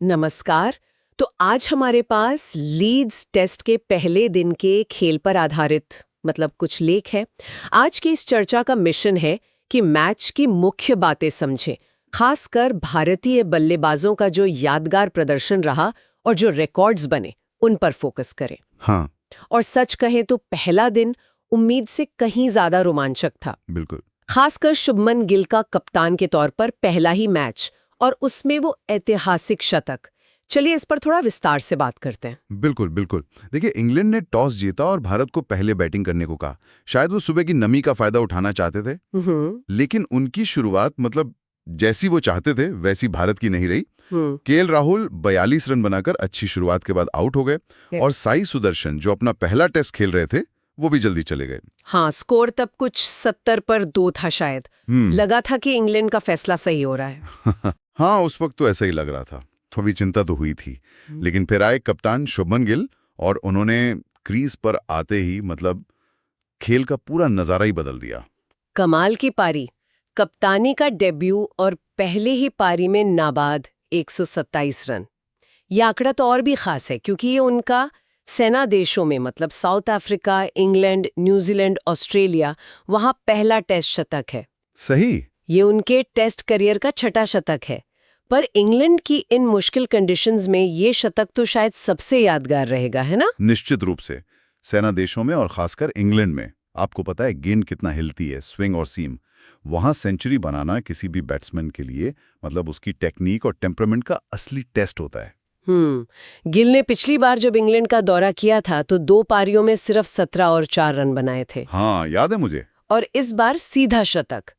नमस्कार। तो आज हमारे पास लीड्स टेस्ट के पहले दिन के खेल पर आधारित कुछ लेख है। आज की इस चर्चा का मिशन है कि मैच की मुख्य बातें समझें, खासकर भारतीय बल्लेबाजों का जो यादगार प्रदर्शन रहा और जो रिकॉर्ड्स बने उन पर फोकस करें। हाँ, और सच कहें तो पहला दिन उम्मीद से कहीं ज्यादा रोमांचक था। बिल्कुल। खासकर शुभमन गिल का कप्तान के तौर पर पहला ही मैच और उसमें वो ऐतिहासिक शतक। चलिए इस पर थोड़ा विस्तार से बात करते हैं। बिल्कुल बिल्कुल। देखिए, इंग्लैंड ने टॉस जीता और भारत को पहले बैटिंग करने को कहा। शायद वो सुबह की नमी का फायदा उठाना चाहते थे, लेकिन उनकी शुरुआत जैसी वो चाहते थे वैसी भारत की नहीं रही। केएल राहुल 42 रन बनाकर अच्छी शुरुआत के बाद आउट हो गए और साई सुदर्शन जो अपना पहला टेस्ट खेल रहे थे वो भी जल्दी चले गए। हाँ, स्कोर तब कुछ 70 पर 2 था शायद। लगा था कि इंग्लैंड का फैसला सही हो रहा है। हाँ, उस वक्त तो ऐसा ही लग रहा था। थोड़ी चिंता तो हुई थी, लेकिन फिर आए कप्तान शुभमन गिल और उन्होंने क्रीज पर आते ही खेल का पूरा नजारा ही बदल दिया। कमाल की पारी, कप्तानी का डेब्यू और पहले ही पारी में नाबाद 127 रन। यह आंकड़ा तो और भी खास है क्योंकि ये उनका सेना देशों में south Africa, England, New Zealand, Australia, वहां पहला टेस्ट शतक है। सही। ये उनके टेस्ट करियर का छठा शतक है। पर इंग्लैंड की इन मुश्किल कंडीशंस में ये शतक तो शायद सबसे यादगार रहेगा, है ना? निश्चित रूप से। सेना देशों में और खासकर इंग्लैंड में आपको पता है गेंद कितना हिलती है, स्विंग और सीम। वहां सेंचुरी बनाना किसी भी बैट्समैन के लिए उसकी टेक्निक और टेम्परामेंट का असली टेस्ट होता है। गिल ने पिछली बार जब इंग्लैंड का दौरा किया था तो 2 पारियों में सिर्फ 17 और 4 रन बनाए थे। हाँ, याद है मुझे। और इस बार सीधा शतक।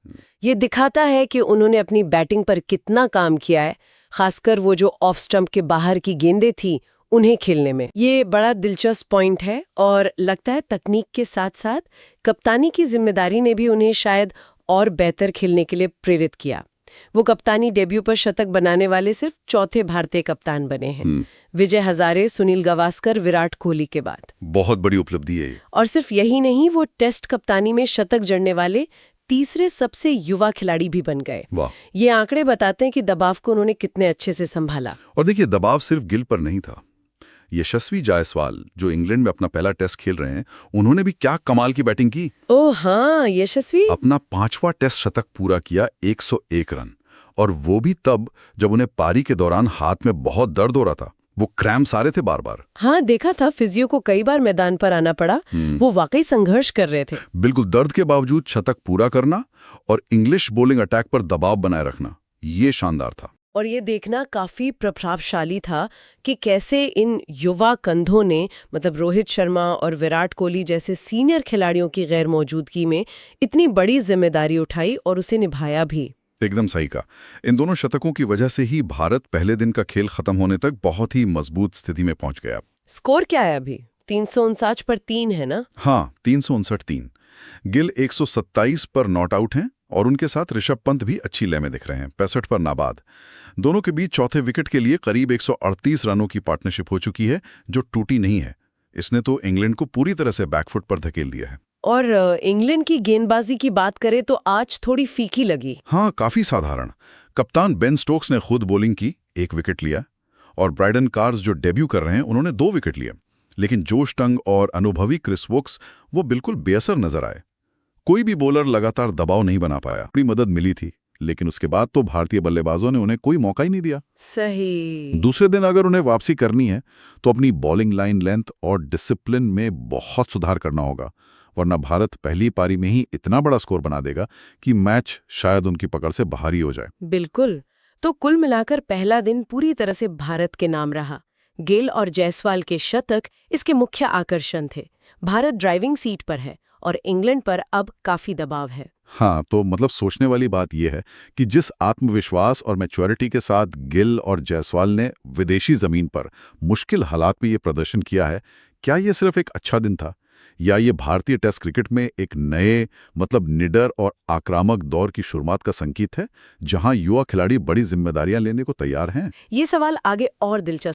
ये दिखाता है कि उन्होंने अपनी बैटिंग पर कितना काम किया है, खासकर वो जो ऑफ स्टंप के बाहर की गेंदें थी उन्हें खेलने में। ये बड़ा दिलचस्प पॉइंट है और लगता है तकनीक के साथ साथ कप्तानी की जिम्मेदारी ने भी उन्हें शायद और बेहतर खेलने के लिए प्रेरित किया। वो कप्तानी डेब्यू पर शतक बनाने वाले सिर्फ चौथे भारतीय कप्तान बने हैं, विजय हजारे, सुनील गावस्कर, विराट कोहली के बाद। बहुत बड़ी उपलब्धि है। और सिर्फ यही नहीं, वो टेस्ट कप्तानी में शतक जड़ने वाले तीसरे सबसे युवा खिलाड़ी भी बन गए। वाह। ये आंकड़े बताते हैं कि दबाव को उन्होंने कितने अच्छे से संभाला। और देखिए, दबाव सिर्फ गिल पर नहीं था। यशस्वी जायसवाल जो इंग्लैंड में अपना पहला टेस्ट खेल रहे हैं, उन्होंने भी क्या कमाल की बैटिंग की। ओह हाँ, यशस्वी अपना 5वां टेस्ट शतक पूरा किया, 101 रन। और वो भी तब जब उन्हें पारी के दौरान हाथ में बहुत दर्द हो रहा था। वो क्रैम्प्स आ रहे थे बार बार। हाँ, देखा था, फिजियो को कई बार मैदान पर आना पड़ा। वो वाकई संघर्ष कर रहे थे। बिल्कुल, दर्द के बावजूद शतक पूरा करना और इंग्लिश बॉलिंग अटैक पर दबाव बनाए रखना, ये शानदार था। और ये देखना काफी प्रभावशाली था कि कैसे इन युवा कंधों ने रोहित शर्मा और विराट कोहली जैसे सीनियर खिलाड़ियों की गैर मौजूदगी में इतनी बड़ी जिम्मेदारी उठाई और उसे निभाया भी। एकदम सही कहा। इन दोनों शतकों की वजह से ही भारत पहले दिन का खेल खत्म होने तक बहुत ही मजबूत स्थिति में पहुंच गया। स्कोर क्या है अभी? 359 पर 3 है ना? हाँ, 359-3। गिल 127 पर नॉट आउट हैं और उनके साथ ऋषभ पंत भी अच्छी लय में दिख रहे हैं, 65 पर नाबाद। दोनों के बीच चौथे विकेट के लिए करीब 138 रनों की पार्टनरशिप हो चुकी है, जो टूटी नहीं है। इसने तो इंग्लैंड को पूरी तरह से बैकफुट पर धकेल दिया है। और इंग्लैंड की गेंदबाजी की बात करें तो आज थोड़ी फीकी लगी। हाँ, काफी साधारण। कप्तान बेन स्टोक्स ने खुद बॉलिंग की, 1 विकेट लिया, और ब्राइडन कार्स जो डेब्यू कर रहे हैं उन्होंने 2 विकेट लिए। लेकिन जोश टंग और अनुभवी क्रिस वोक्स वो बिल्कुल बेअसर नजर आए। कोई भी बॉलर लगातार दबाव नहीं बना पाया। थोड़ी मदद मिली थी, लेकिन उसके बाद तो भारतीय बल्लेबाजों ने उन्हें कोई मौका ही नहीं दिया। सही। दूसरे दिन अगर उन्हें वापसी करनी है तो अपनी बॉलिंग लाइन लेंथ और डिसिप्लिन में बहुत सुधार करना होगा, वरना भारत पहली पारी में ही इतना बड़ा स्कोर बना देगा कि मैच शायद उनकी पकड़ से बाहर ही हो जाए। बिल्कुल। तो कुल मिलाकर पहला दिन पूरी तरह से भारत के नाम रहा। गिल और जायसवाल के शतक इसके मुख्य आकर्षण थे। भारत ड्राइविंग सीट पर है और इंग्लैंड पर अब काफी दबाव है। हाँ, तो सोचने वाली बात यह है कि जिस आत्मविश्वास और मैच्योरिटी के साथ गिल और जायसवाल ने विदेशी जमीन पर मुश्किल हालात में ये प्रदर्शन किया है, क्या ये सिर्फ एक अच्छा दिन था या ये भारतीय टेस्ट क्रिकेट में एक नए निडर और आक्रामक दौर की शुरुआत का संकेत है, जहां युवा खिलाड़ी बड़ी जिम्मेदारियां लेने को तैयार हैं? ये सवाल आगे और दिलचस्प